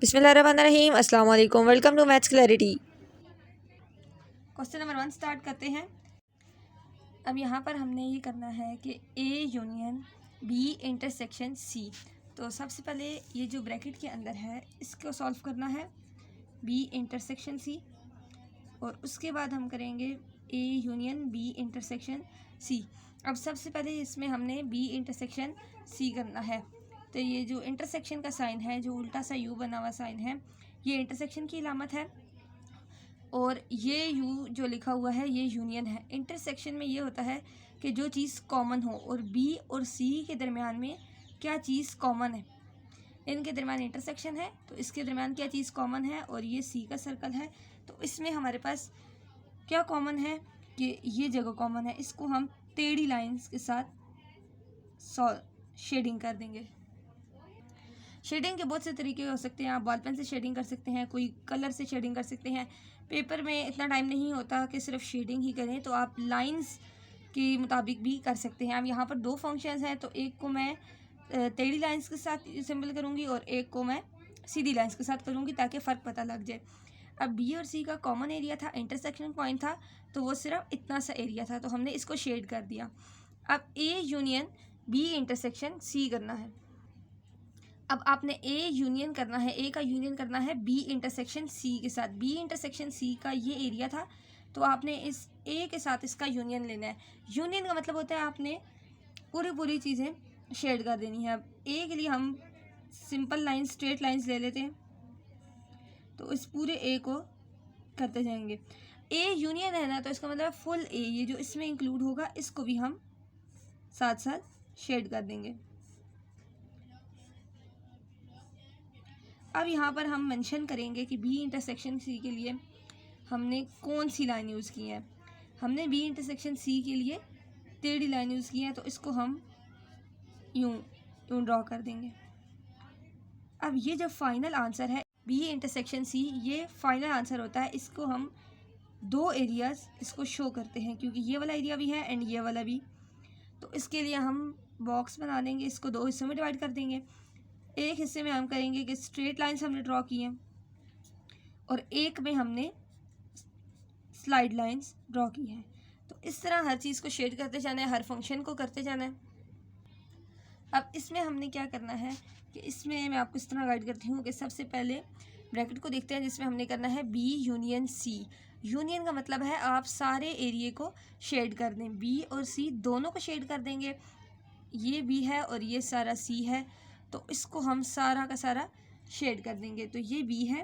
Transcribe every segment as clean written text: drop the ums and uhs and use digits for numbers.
बिस्मिल्लाहिर्रहमानिर्रहीम। अस्सलाम वालेकुम। Welcome to maths clarity. Question number 1 start करते हैं। अब यहाँ पर हमने ये करना है कि A union B intersection C. तो सबसे पहले ये जो ब्रैकेट के अंदर है इसको सॉल्व करना है, बी इंटरसेक्शन सी, और उसके बाद हम करेंगे A union B intersection C. अब सबसे पहले इसमें हमने बी इंटरसेक्शन सी करना है। तो ये जो इंटरसेक्शन का साइन है, जो उल्टा सा यू बना हुआ साइन है, ये इंटरसेक्शन की इलामत है, और ये यू जो लिखा हुआ है ये यूनियन है। इंटरसेक्शन में ये होता है कि जो चीज़ कॉमन हो, और बी और सी के दरमियान में क्या चीज़ कॉमन है, इनके दरमियान इंटरसेक्शन है, तो इसके दरमियान क्या चीज़ कॉमन है, और ये सी का सर्कल है। तो इसमें हमारे पास क्या कॉमन है कि ये जगह कॉमन है। इसको हम टेढ़ी लाइंस के साथ शेडिंग कर देंगे। शेडिंग के बहुत से तरीके हो सकते हैं। आप बॉल पेन से शेडिंग कर सकते हैं, कोई कलर से शेडिंग कर सकते हैं। पेपर में इतना टाइम नहीं होता कि सिर्फ शेडिंग ही करें, तो आप लाइंस के मुताबिक भी कर सकते हैं। अब यहाँ पर दो फंक्शंस हैं, तो एक को मैं टेढ़ी लाइंस के साथ सिंबल करूँगी और एक को मैं सीधी लाइंस के साथ करूँगी, ताकि फ़र्क पता लग जाए। अब बी और सी का कॉमन एरिया था, इंटरसेक्शन पॉइंट था, तो वो सिर्फ इतना सा एरिया था, तो हमने इसको शेड कर दिया। अब A union B intersection C करना है। अब आपने ए यूनियन करना है, ए का यूनियन करना है बी इंटरसेक्शन सी के साथ। बी इंटरसेक्शन सी का ये एरिया था, तो आपने इस ए के साथ इसका यूनियन लेना है। यूनियन का मतलब होता है आपने पूरी चीज़ें शेड कर देनी है। अब ए के लिए हम सिंपल लाइन, स्ट्रेट लाइंस ले लेते हैं, तो इस पूरे ए को करते जाएंगे। ए यूनियन है ना, तो इसका मतलब फुल ए, ये जो इसमें इंक्लूड होगा इसको भी हम साथ साथ शेड कर देंगे। अब यहाँ पर हम मेंशन करेंगे कि बी इंटरसेक्शन सी के लिए हमने कौन सी लाइन यूज़ की है। हमने बी इंटरसेक्शन सी के लिए टेढ़ी लाइन यूज़ की है, तो इसको हम यूं ड्रॉ कर देंगे। अब ये जो फाइनल आंसर है बी इंटरसेक्शन सी, ये फाइनल आंसर होता है। इसको हम दो एरियाज इसको शो करते हैं, क्योंकि ये वाला एरिया भी है एंड ये वाला भी। तो इसके लिए हम बॉक्स बना देंगे, इसको दो हिस्सों में डिवाइड कर देंगे। एक हिस्से में हम करेंगे कि स्ट्रेट लाइंस हमने ड्रॉ की हैं, और एक में हमने स्लाइड लाइंस ड्रॉ की हैं। तो इस तरह हर चीज़ को शेड करते जाना है, हर फंक्शन को करते जाना है। अब इसमें हमने क्या करना है कि इसमें मैं आपको इस तरह गाइड करती हूँ कि सबसे पहले ब्रैकेट को देखते हैं, जिसमें हमने करना है बी यूनियन सी। यूनियन का मतलब है आप सारे एरिए को शेड कर दें, बी और सी दोनों को शेड कर देंगे। ये बी है और ये सारा सी है, तो इसको हम सारा का सारा शेड कर देंगे। तो ये बी है,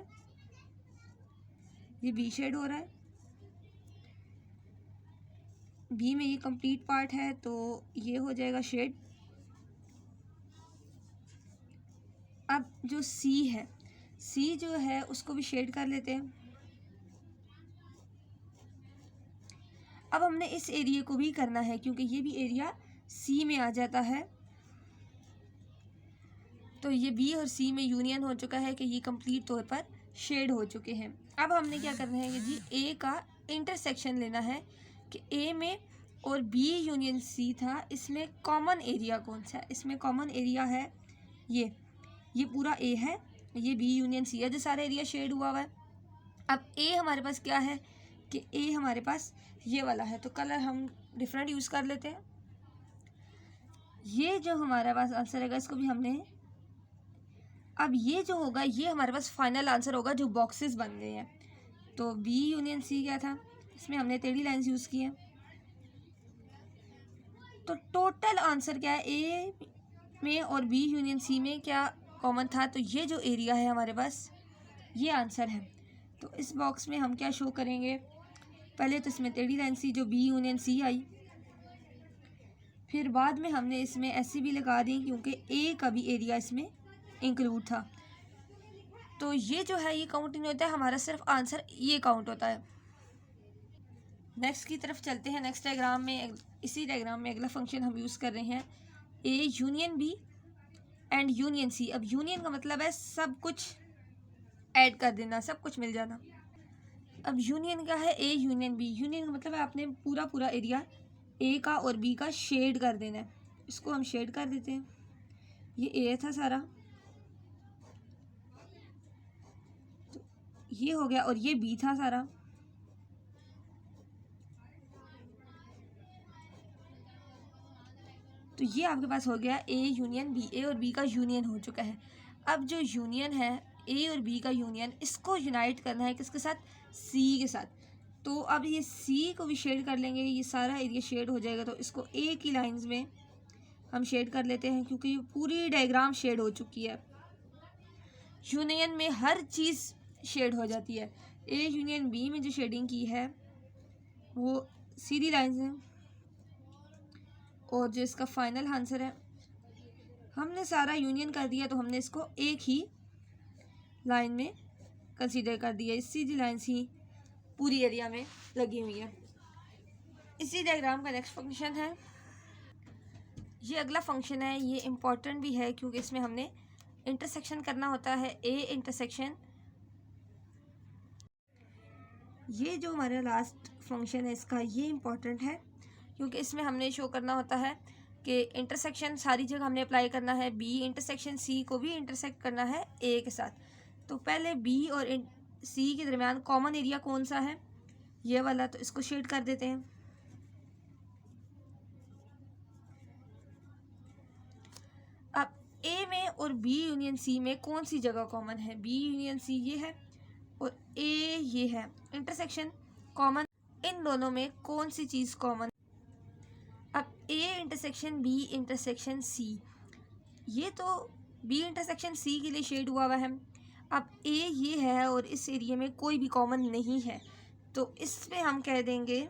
ये बी शेड हो रहा है, बी में ये कंप्लीट पार्ट है, तो ये हो जाएगा शेड। अब जो सी है, सी जो है उसको भी शेड कर लेते हैं। अब हमने इस एरिया को भी करना है, क्योंकि ये भी एरिया सी में आ जाता है। तो ये बी और सी में यूनियन हो चुका है कि ये कंप्लीट तौर पर शेड हो चुके हैं। अब हमने क्या करना है कि जी ए का इंटरसेक्शन लेना है कि ए में और बी यूनियन सी था, इसमें कॉमन एरिया कौन सा है। इसमें कॉमन एरिया है ये पूरा ए है, ये बी यूनियन सी है जो सारा एरिया शेड हुआ हुआ है। अब ए हमारे पास क्या है कि ए हमारे पास ये वाला है, तो कलर हम डिफरेंट यूज़ कर लेते हैं। ये जो हमारे पास आंसर रहेगा इसको भी हमने, अब ये जो होगा ये हमारे पास फाइनल आंसर होगा जो बॉक्सेस बन गए हैं। तो बी यूनियन सी क्या था, इसमें हमने टेढ़ी लाइंस यूज़ की है। तो टोटल आंसर क्या है, ए में और बी यूनियन सी में क्या कॉमन था, तो ये जो एरिया है हमारे पास ये आंसर है। तो इस बॉक्स में हम क्या शो करेंगे, पहले तो इसमें टेढ़ी लाइन सी जो बी यूनियन सी आई, फिर बाद में हमने इसमें ऐसी भी लगा दी क्योंकि ए का भी एरिया इसमें इंक्लूड था। तो ये जो है ये काउंट नहीं होता है, हमारा सिर्फ आंसर ये काउंट होता है। नेक्स्ट की तरफ चलते हैं। नेक्स्ट डायग्राम में, इसी डायग्राम में अगला फंक्शन हम यूज़ कर रहे हैं A union B and union C. अब यूनियन का मतलब है सब कुछ ऐड कर देना, सब कुछ मिल जाना। अब यूनियन क्या है, ए यूनियन बी। यूनियन का मतलब है आपने पूरा एरिया ए का और बी का शेड कर देना है। इसको हम शेड कर देते हैं। ये ए था सारा, ये हो गया, और ये बी था सारा। तो ये आपके पास हो गया ए यूनियन बी, ए और बी का यूनियन हो चुका है। अब जो यूनियन है ए और बी का यूनियन, इसको यूनाइट करना है किसके साथ, सी के साथ। तो अब ये सी को भी शेड कर लेंगे, ये सारा एरिया शेड हो जाएगा। तो इसको ए की लाइंस में हम शेड कर लेते हैं, क्योंकि ये पूरी डायग्राम शेड हो चुकी है। यूनियन में हर चीज़ शेड हो जाती है। ए यूनियन बी में जो शेडिंग की है वो सीधी लाइंस है, और जो इसका फाइनल आंसर है, हमने सारा यूनियन कर दिया तो हमने इसको एक ही लाइन में कंसीडर कर दिया। इस सीधी लाइंस ही पूरी एरिया में लगी हुई है। इसी डायग्राम का नेक्स्ट फंक्शन है, ये अगला फंक्शन है। ये इम्पॉर्टेंट भी है क्योंकि इसमें हमने इंटरसेक्शन करना होता है, ए इंटरसेक्शन। ये जो हमारा लास्ट फंक्शन है इसका, ये इम्पॉर्टेंट है क्योंकि इसमें हमने शो करना होता है कि इंटरसेक्शन सारी जगह हमने अप्लाई करना है। बी इंटरसेक्शन सी को भी इंटरसेक्ट करना है ए के साथ। तो पहले बी और सी के दरमियान कॉमन एरिया कौन सा है, ये वाला। तो इसको शेड कर देते हैं। अब ए में और बी यूनियन सी में कौन सी जगह कॉमन है, बी यूनियन सी ये है और ए ये है। इंटरसेक्शन कॉमन, इन दोनों में कौन सी चीज़ कॉमन। अब A intersection B intersection C, ये तो बी इंटरसेक्शन सी के लिए शेड हुआ है। अब ए ये है और इस एरिया में कोई भी कॉमन नहीं है, तो इसमें हम कह देंगे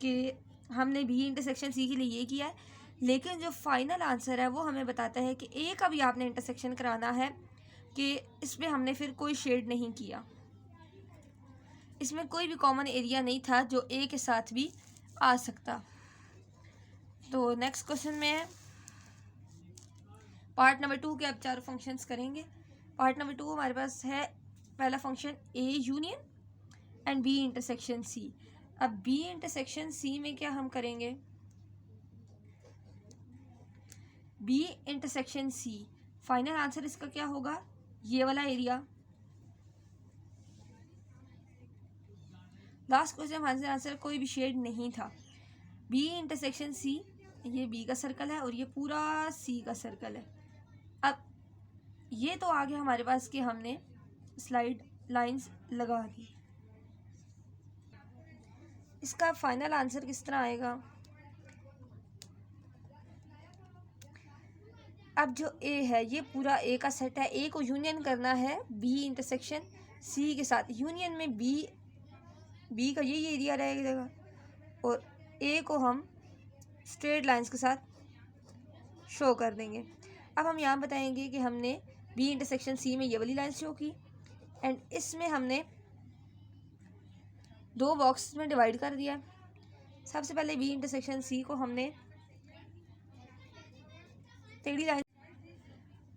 कि हमने बी इंटरसेक्शन सी के लिए ये किया है। लेकिन जो फाइनल आंसर है वो हमें बताता है कि ए का भी आपने इंटरसेक्शन कराना है, कि इसमें हमने फिर कोई शेड नहीं किया। इसमें कोई भी कॉमन एरिया नहीं था जो ए के साथ भी आ सकता। तो नेक्स्ट क्वेश्चन में है पार्ट नंबर 2 के अब 4 फंक्शंस करेंगे। पार्ट नंबर 2 हमारे पास है पहला function A union and B intersection C. अब बी इंटरसेक्शन सी में क्या हम करेंगे, B intersection C, final answer इसका क्या होगा, ये वाला एरिया। लास्ट क्वेश्चन हमारे आंसर कोई भी शेड नहीं था। बी इंटरसेक्शन सी, ये बी का सर्कल है और ये पूरा सी का सर्कल है। अब ये तो आ गया हमारे पास कि हमने स्लाइड लाइंस लगा दी। इसका फाइनल आंसर किस तरह आएगा, अब जो ए है ये पूरा ए का सेट है। ए को यूनियन करना है बी इंटरसेक्शन सी के साथ। यूनियन में बी का ये एरिया रहेगा और ए को हम स्ट्रेट लाइंस के साथ शो कर देंगे। अब हम यहाँ बताएंगे कि हमने बी इंटरसेक्शन सी में ये वाली लाइन शो की, एंड इसमें हमने 2 बॉक्स में डिवाइड कर दिया। सबसे पहले बी इंटरसेक्शन सी को हमने टेढ़ी लाइन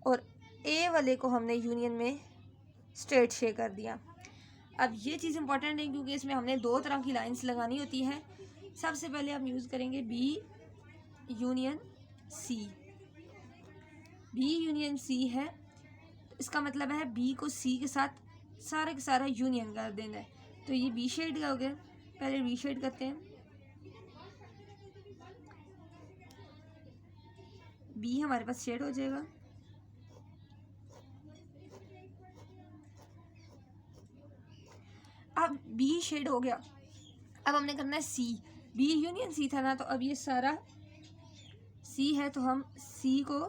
और ए वाले को हमने यूनियन में स्ट्रेट शे कर दिया। अब ये चीज़ इंपॉर्टेंट है क्योंकि इसमें हमने 2 तरह की लाइंस लगानी होती हैं। सबसे पहले हम यूज़ करेंगे B union C. B union C है, तो इसका मतलब है बी को सी के साथ सारा का सारा यूनियन कर देना है। तो ये बी शेड का हो गया। पहले बी शेड करते हैं। बी हमारे पास शेड हो जाएगा। अब बी शेड हो गया, अब हमने करना है सी। बी यूनियन सी था ना, तो अब ये सारा सी है तो हम सी को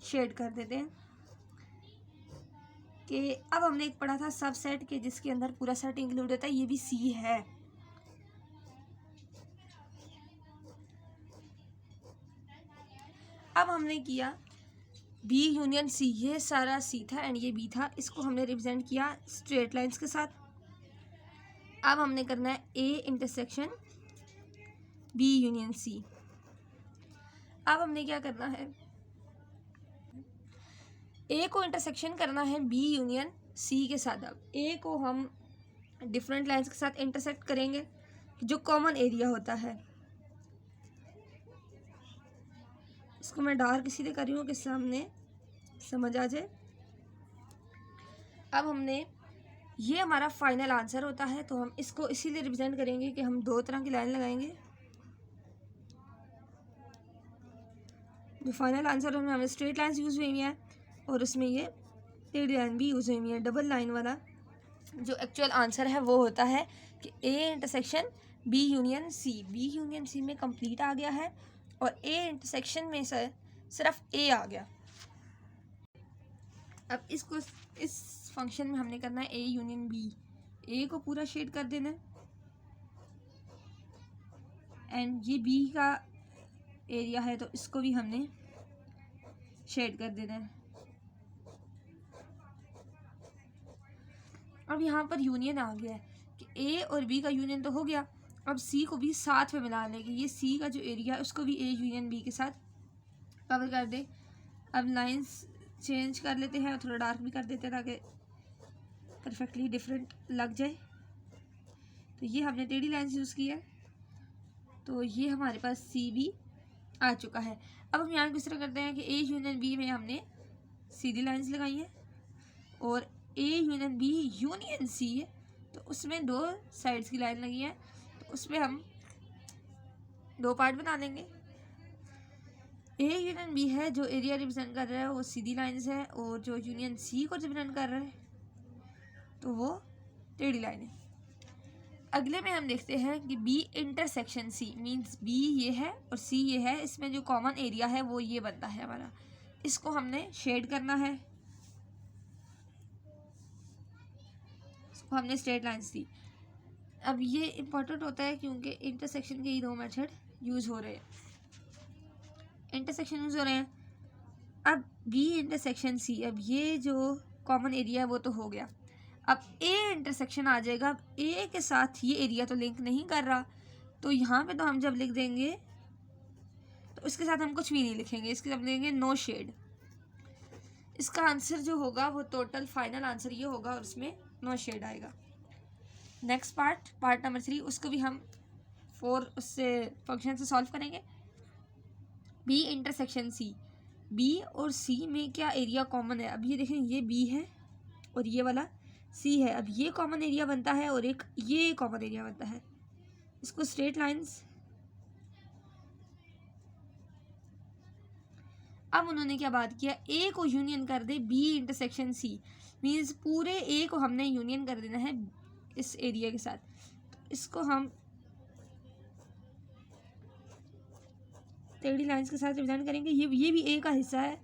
शेड कर देते हैं। कि अब हमने एक पढ़ा था सब सेट के जिसके अंदर पूरा सेट इंक्लूड होता है, ये भी सी है। अब हमने किया बी यूनियन सी, ये सारा सी था एंड ये बी था, इसको हमने रिप्रेजेंट किया स्ट्रेट लाइंस के साथ। अब हमने करना है A intersection B union C. अब हमने क्या करना है, ए को इंटरसेक्शन करना है बी यूनियन सी के साथ। अब ए को हम डिफरेंट लाइंस के साथ इंटरसेक्ट करेंगे जो कॉमन एरिया होता है। इसको मैं डार्क इसीलिए कर रही हूँ कि सामने समझ आ जाए। अब हमने, ये हमारा फाइनल आंसर होता है, तो हम इसको इसीलिए रिप्रेजेंट करेंगे कि हम दो तरह की लाइन लगाएंगे। जो फाइनल आंसर है हमें स्ट्रेट लाइन्स यूज़ हुई है और उसमें ये टेढ़ी लाइन भी यूज़ हुई है। डबल लाइन वाला जो एक्चुअल आंसर है वो होता है कि A intersection B union C. B union C में कंप्लीट आ गया है और ए इंटरसेक्शन में से सिर्फ ए आ गया। अब इसको इस फंक्शन में हमने करना है ए यूनियन बी। ए को पूरा शेड कर देना है एंड ये बी का एरिया है तो इसको भी हमने शेड कर देना है। अब यहाँ पर यूनियन आ गया है कि ए और बी का यूनियन तो हो गया, अब सी को भी साथ में मिला लेंगे। ये सी का जो एरिया है उसको भी ए यूनियन बी के साथ कवर कर दे। अब लाइंस चेंज कर लेते हैं और थोड़ा डार्क भी कर देते हैं ताकि परफेक्टली डिफरेंट लग जाए। तो ये हमने टेढ़ी लाइंस यूज़ की है, तो ये हमारे पास सी भी आ चुका है। अब हम यहाँ किस तरह करते हैं कि ए यूनियन बी में हमने सीधी लाइंस लगाई हैं और A union B union C है तो उसमें दो साइड्स की लाइन लगी है, तो उसमें हम दो पार्ट बना देंगे। ए यूनियन बी है जो एरिया रिप्रेजेंट कर रहा है वो सीधी लाइंस है और जो यूनियन सी को रिप्रेजेंट कर रहा है तो वो टेढ़ी लाइन है। अगले में हम देखते हैं कि B intersection C, means B ये है और सी ये है, इसमें जो कॉमन एरिया है वो ये बनता है हमारा। इसको हमने शेड करना है, इसको हमने स्ट्रेट लाइन्स दी। अब ये इम्पोर्टेंट होता है क्योंकि इंटरसेक्शन के ही दो मेथड यूज़ हो रहे हैं, इंटरसेक्शन यूज़ हो रहे हैं। अब बी इंटरसेक्शन सी, अब ये जो कॉमन एरिया है वो तो हो गया। अब ए इंटरसेक्शन आ जाएगा। अब ए के साथ ये एरिया तो लिंक नहीं कर रहा, तो यहाँ पे तो हम जब लिख देंगे तो इसके साथ हम कुछ भी नहीं लिखेंगे, इसके साथ लिखेंगे नो शेड। इसका आंसर जो होगा वो टोटल फाइनल आंसर ये होगा और उसमें नो शेड आएगा। नेक्स्ट पार्ट नंबर 3, उसको भी हम 4 उससे फंक्शन से सॉल्व करेंगे। बी इंटरसेक्शन सी, बी और सी में क्या एरिया कॉमन है। अब ये देखें ये बी है और ये वाला सी है, अब ये कॉमन एरिया बनता है और एक ये कॉमन एरिया बनता है। इसको स्ट्रेट लाइंस, अब उन्होंने क्या बात किया, ए को यूनियन कर दे बी इंटरसेक्शन सी, मीन्स पूरे ए को हमने यूनियन कर देना है इस एरिया के साथ। तो इसको हम टेढ़ी लाइंस के साथ रिप्रेजेंट करेंगे। ये भी ए का हिस्सा है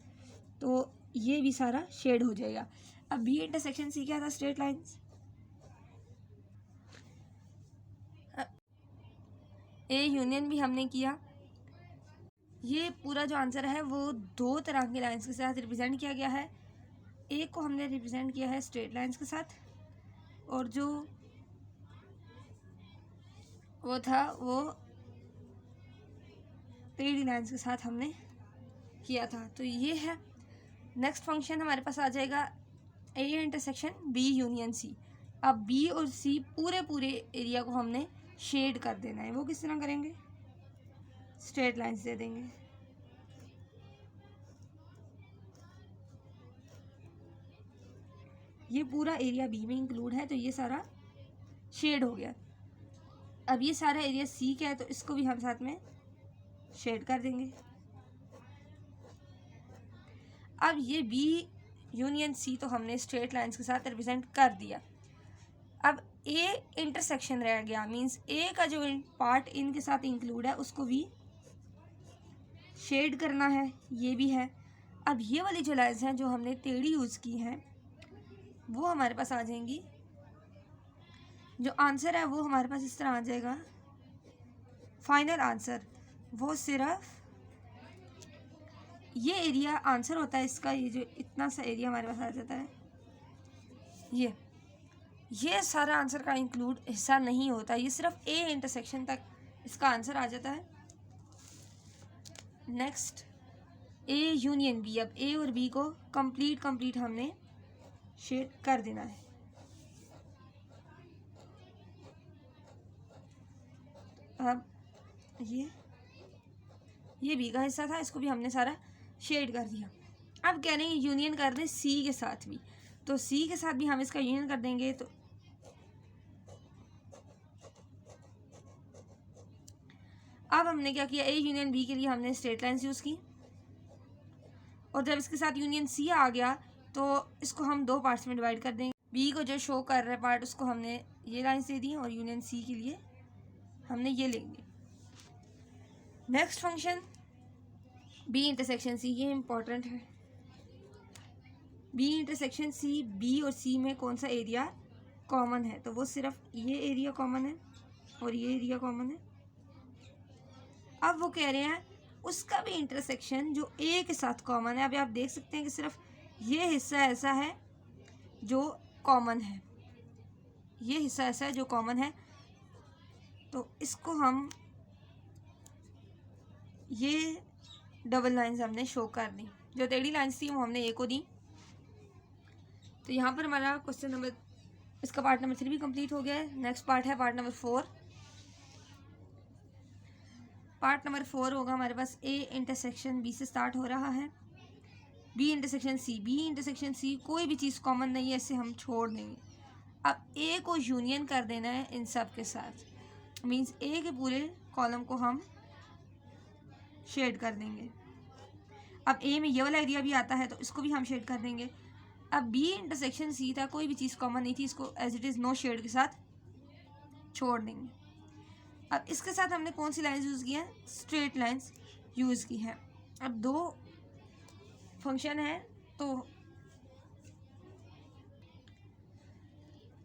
तो ये भी सारा शेड हो जाएगा। अब बी इंटरसेक्शन सी क्या था, स्ट्रेट लाइंस। ए यूनियन भी हमने किया। ये पूरा जो आंसर है वो दो तरह की लाइंस के साथ रिप्रेजेंट किया गया है। ए को हमने रिप्रेजेंट किया है स्ट्रेट लाइंस के साथ और जो वो था वो टेढ़ी लाइंस के साथ हमने किया था। तो ये है। नेक्स्ट फंक्शन हमारे पास आ जाएगा A intersection B union C. अब बी और सी पूरे एरिया को हमने शेड कर देना है। वो किस तरह करेंगे, स्ट्रेट लाइंस दे देंगे। ये पूरा एरिया बी में इंक्लूड है तो ये सारा शेड हो गया। अब ये सारा एरिया सी का है तो इसको भी हम साथ में शेड कर देंगे। अब ये बी यूनियन सी तो हमने स्ट्रेट लाइंस के साथ रिप्रेजेंट कर दिया। अब ए इंटरसेक्शन रह गया, मींस ए का जो पार्ट इनके साथ इंक्लूड है उसको भी शेड करना है, ये भी है। अब ये वाली जो लाइंस हैं जो हमने टेढ़ी यूज़ की हैं वो हमारे पास आ जाएंगी। जो आंसर है वो हमारे पास इस तरह आ जाएगा। फाइनल आंसर वो सिर्फ ये एरिया आंसर होता है इसका, ये जो इतना सा एरिया हमारे पास आ जाता है, ये सारा आंसर का इंक्लूड हिस्सा नहीं होता, ये सिर्फ ए इंटरसेक्शन तक इसका आंसर आ जाता है। नेक्स्ट ए यूनियन बी, अब ए और बी को कंप्लीट हमने शेड कर देना है। अब ये बी का हिस्सा था, इसको भी हमने सारा शेड कर दिया। अब कह रहे हैं यूनियन कर दें सी के साथ भी, तो सी के साथ भी हम इसका यूनियन कर देंगे। तो अब हमने क्या किया, ए यूनियन बी के लिए हमने स्ट्रेट लाइंस यूज़ की, और जब इसके साथ यूनियन सी आ गया तो इसको हम दो पार्ट्स में डिवाइड कर देंगे। बी को जो शो कर रहा है पार्ट, उसको हमने ये लाइन्स दे दी, और यूनियन सी के लिए हमने ये लिख दी। Next function B intersection C, ये इम्पोर्टेंट है। बी इंटरसेक्शन सी, बी और सी में कौन सा एरिया कॉमन है, तो वो सिर्फ ये एरिया कॉमन है और ये एरिया कॉमन है। अब वो कह रहे हैं उसका भी इंटरसेक्शन जो ए के साथ कॉमन है। अभी आप देख सकते हैं कि सिर्फ ये हिस्सा ऐसा है जो कॉमन है, ये हिस्सा ऐसा है जो कॉमन है, तो इसको हम ये डबल लाइंस हमने शो कर दी। जो टेढ़ी लाइंस थी वो हमने ए को दी। तो यहाँ पर हमारा क्वेश्चन नंबर, इसका पार्ट नंबर 3 भी कंप्लीट हो गया है। नेक्स्ट पार्ट है पार्ट नंबर 4। पार्ट नंबर 4 होगा हमारे पास ए इंटरसेक्शन बी से स्टार्ट हो रहा है, B intersection C. B intersection C कोई भी चीज़ कॉमन नहीं है, इसे हम छोड़ देंगे। अब ए को यूनियन कर देना है इन सब के साथ, मींस ए के पूरे कॉलम को हम शेड कर देंगे। अब ए में ये वाला एरिया भी आता है तो इसको भी हम शेड कर देंगे। अब बी इंटरसेक्शन सी था, कोई भी चीज़ कॉमन नहीं थी, इसको as it is no shade के साथ छोड़ देंगे। अब इसके साथ हमने कौन सी लाइंस यूज़ की हैं, स्ट्रेट लाइंस यूज़ की हैं। अब दो फंक्शन है, तो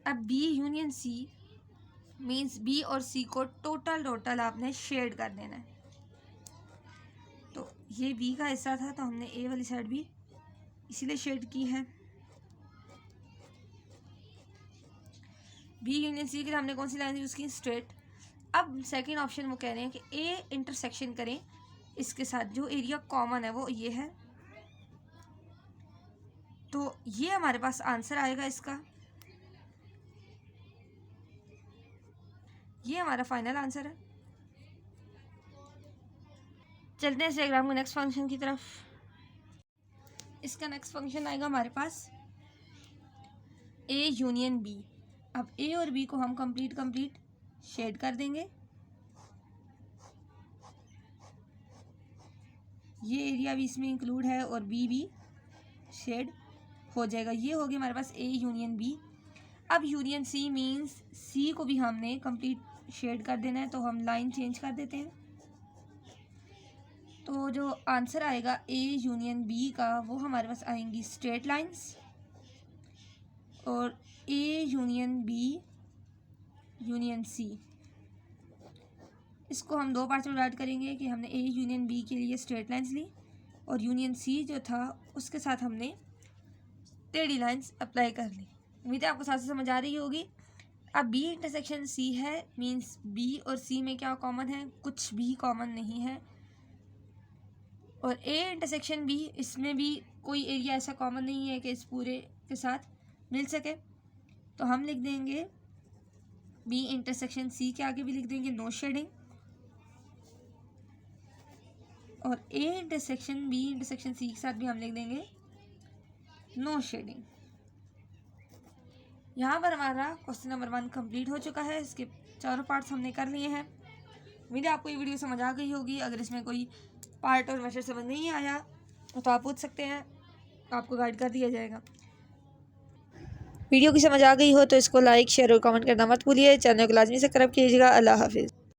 अब B union C means B और सी को टोटल आपने शेड कर देना है। तो ये बी का हिस्सा था तो हमने ए वाली साइड भी इसीलिए शेड की है। बी यूनियन सी के लिए हमने कौन सी लाइन यूज़ की, स्ट्रेट। अब सेकंड ऑप्शन वो कह रहे हैं कि ए इंटरसेक्शन करें इसके साथ, जो एरिया कॉमन है वो ये है, तो ये हमारे पास आंसर आएगा इसका, ये हमारा फाइनल आंसर है। चलते हैं इस डायग्राम को नेक्स्ट फंक्शन की तरफ। इसका नेक्स्ट फंक्शन आएगा हमारे पास ए यूनियन बी। अब ए और बी को हम कंप्लीट शेड कर देंगे। ये एरिया भी इसमें इंक्लूड है और बी भी शेड हो जाएगा। ये हो गया हमारे पास ए यूनियन बी। अब यूनियन सी मीन्स सी को भी हमने कंप्लीट शेड कर देना है, तो हम लाइन चेंज कर देते हैं। तो जो आंसर आएगा ए यूनियन बी का, वो हमारे पास आएंगी स्ट्रेट लाइंस, और A union B union C, इसको हम दो पार्ट्स में डिवाइड करेंगे कि हमने ए यूनियन बी के लिए स्ट्रेट लाइंस ली, और यूनियन सी जो था उसके साथ हमने टेढ़ी लाइंस अप्लाई कर ली। उम्मीद है आपको साथ से समझ आ रही होगी। अब बी इंटरसेक्शन सी है, मीन्स बी और सी में क्या कॉमन है, कुछ भी कॉमन नहीं है। और ए इंटरसेक्शन बी, इसमें भी कोई एरिया ऐसा कॉमन नहीं है कि इस पूरे के साथ मिल सके, तो हम लिख देंगे बी इंटरसेक्शन सी के आगे भी लिख देंगे नो शेडिंग, और A intersection B intersection C के साथ भी हम लिख देंगे नो शेडिंग। यहाँ पर हमारा क्वेश्चन नंबर 1 कंप्लीट हो चुका है। इसके चारों पार्ट्स हमने कर लिए हैं। उम्मीद है आपको ये वीडियो समझ आ गई होगी। अगर इसमें कोई पार्ट और मेथड समझ नहीं आया तो आप पूछ सकते हैं, आपको गाइड कर दिया जाएगा। वीडियो की समझ आ गई हो तो इसको लाइक, शेयर और कमेंट करना मत भूलिए। चैनल को लाजमी सब्सक्राइब कीजिएगा। अल्लाह हाफिज़।